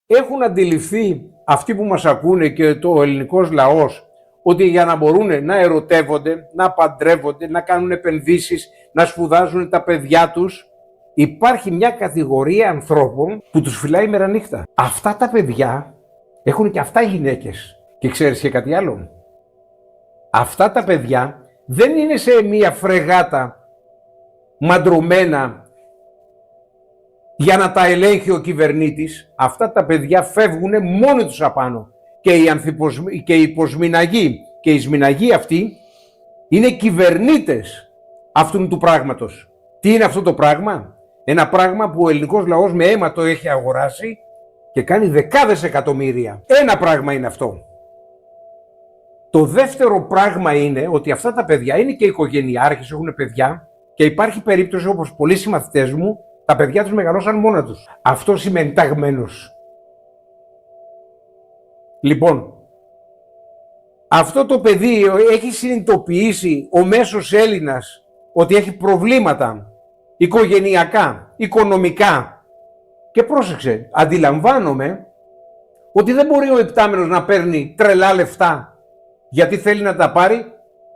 Έχουν αντιληφθεί αυτοί που μας ακούνε και το ελληνικός λαός ότι για να μπορούν να ερωτεύονται, να παντρεύονται, να κάνουν επενδύσεις, να σπουδάζουν τα παιδιά τους, υπάρχει μια κατηγορία ανθρώπων που τους φυλάει μέρα νύχτα. Αυτά τα παιδιά έχουν και αυτά γυναίκες. Και ξέρεις και κάτι άλλο. Αυτά τα παιδιά δεν είναι σε μια φρεγάτα μαντρωμένα για να τα ελέγχει ο κυβερνήτης. Αυτά τα παιδιά φεύγουν μόνοι τους απάνω. Και οι υποσμηναγοί και οι σμηναγοί αυτοί είναι κυβερνήτες αυτού του πράγματος. Τι είναι αυτό το πράγμα? Ένα πράγμα που ο ελληνικός λαός με αίμα το έχει αγοράσει και κάνει δεκάδες εκατομμύρια. Ένα πράγμα είναι αυτό. Το δεύτερο πράγμα είναι ότι αυτά τα παιδιά είναι και οικογενειάρχες, έχουν παιδιά και υπάρχει περίπτωση, όπως πολλοί συμμαθητές μου, τα παιδιά τους μεγαλώσαν μόνα τους. Αυτό σημαίνει ταγμένος. Λοιπόν, αυτό το παιδί έχει συνειδητοποιήσει ο μέσος Έλληνας ότι έχει προβλήματα οικογενειακά, οικονομικά και πρόσεξε, αντιλαμβάνομαι ότι δεν μπορεί ο υπτάμενος να παίρνει τρελά λεφτά γιατί θέλει να τα πάρει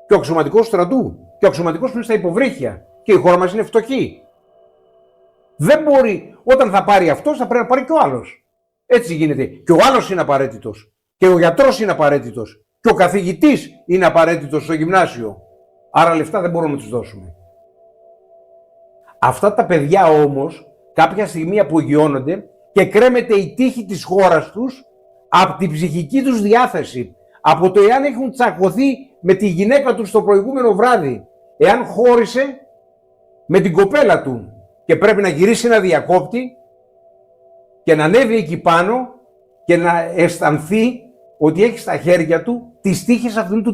και ο αξιωματικός στρατού και ο αξιωματικός που είναι στα υποβρύχια και η χώρα μας είναι φτωχή. Δεν μπορεί, όταν θα πάρει αυτός θα πρέπει να πάρει και ο άλλος. Έτσι γίνεται. Και ο άλλος είναι απαραίτητος. Και ο γιατρός είναι απαραίτητος. Και ο καθηγητής είναι απαραίτητος στο γυμνάσιο. Άρα λεφτά δεν μπορούμε να τους δώσουμε. Αυτά τα παιδιά όμως κάποια στιγμή απογειώνονται και κρέμεται η τύχη της χώρας τους από την ψυχική τους διάθεση. Από το εάν έχουν τσακωθεί με τη γυναίκα τους το προηγούμενο βράδυ. Εάν χώρισε με την κοπέλα του και πρέπει να γυρίσει ένα διακόπτη και να ανέβει εκεί πάνω και να αισθανθεί ότι έχει στα χέρια του τις τύχες αυτού του